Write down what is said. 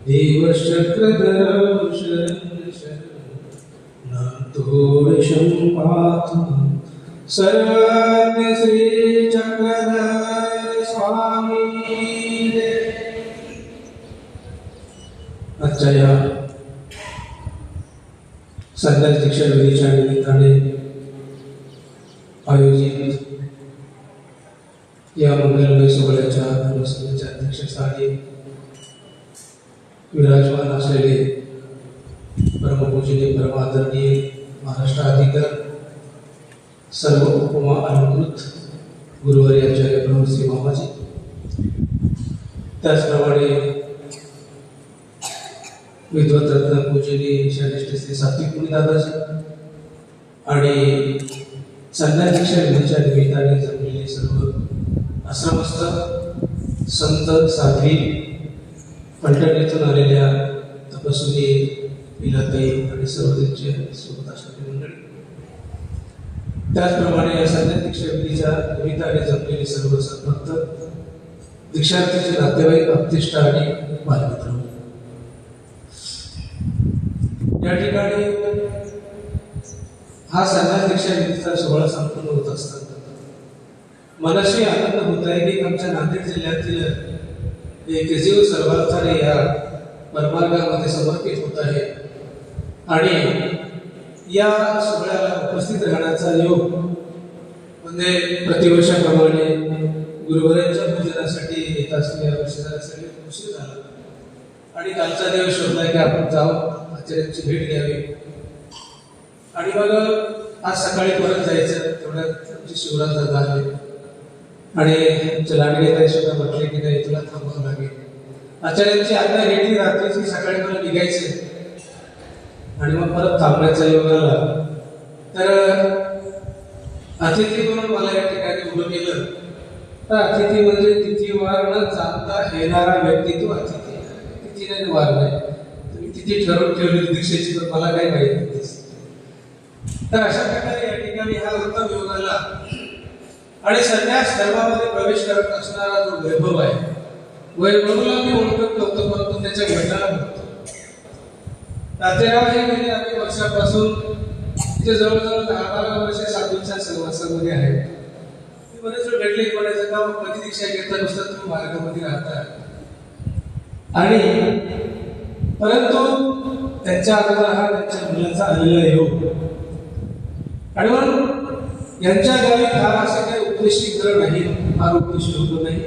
देवशक्रधरौ शरणं पातु सर्वज्ञ श्री चक्रधर स्वामी देव। आजच्या या संन्यास दीक्षा विधीच्या निमित्ताने आयोजित या मंगलमय सोहळ्याच्या धर्मसभेच्या अध्यक्षस्थानी विराजमान असलेले परमपूजनीय परमादरणीय महाराष्ट्राधिकार सर्व उपमा अलंकृत गुरुवारी आचार्य प्रभुश्री मामाजी, त्याचप्रमाणे विद्वत रत्न पूजनीय शनिष्ठ श्री सात्विक मुनी दादाजी आणि संन्यास दीक्षा विधीच्या निमित्ताने जमलेले सर्व आश्रमस्थ संत साध्वी, पंढरपूरतून आलेल्या तपस्वी पिलाताई आणि सर्व त्यांचे सोबत असणारी मंडळी, त्याचप्रमाणे या संन्यास दीक्षा विधीच्या निमित्ताने जमलेले सर्व सद्भक्त, दीक्षार्थीचे नातेवाईक, आप्तेष्ट आणि बालमित्र, या ठिकाणी हा संन्यास दीक्षा विधीचा सोहळा संपन्न होत असताना मनस्वी आनंद होत आहे की आमच्या नांदेड जिल्ह्यातील एक जीव सर्वार्थाने या परमार्गामध्ये समर्पित होत आहे आणि या सोहळ्याला उपस्थित राहण्याचा योग म्हणजे प्रतिवर्षाप्रमाणे गुरुवारांच्या पूजनासाठी येत असलेल्या वर्षाला सगळे खुशी झाला आणि कालचा दिवस शोधला की आपण जाऊन आचार्यांची भेट घ्यावी आणि मग आज सकाळी परत जायचं, तेवढ्यात आमची शिवराज दादा आले आणि लाडगे ताई सुद्धा म्हटले की नाही तुला थांबावं लागेल. आचार्यांची आज्ञा घेतली रात्रीची, सकाळी मला निघायचे आणि मग परत थांबण्याचा योग आला. तर अतिथी म्हणून मला या ठिकाणी उभं केलं. तर अतिथी म्हणजे तिथीवार न जाणता येणारा व्यक्ती तो अतिथी. तिथी नाही वार नाही, तुम्ही तिथी ठरवून ठेवली दीक्षेची, तर मला काही माहिती नाही. तर अशा प्रकारे या ठिकाणी हा उत्तम योग आला आणि संन्यास धर्मामध्ये प्रवेश करत असणारा जो वैभव आहे, वैभवला मी ओळखत नव्हतो, परंतु त्याच्या घटनाला बघतो. तातेराव हे गेले अनेक वर्षापासून तिथे जवळजवळ 10-12 वर्ष साधूंच्या सहवासामध्ये आहे. मी बरेच वेळ भेटले म्हणायचं का कधी दीक्षा घेता नुसतं तुम्ही मार्गामध्ये राहता आणि परंतु त्यांच्या अगोदर हा त्यांच्या मुलाचा आलेला योग आणि म्हणून यांच्या गावी फार असं काही उपदेश ग्रह नाही, फार उपदेश लोक नाही.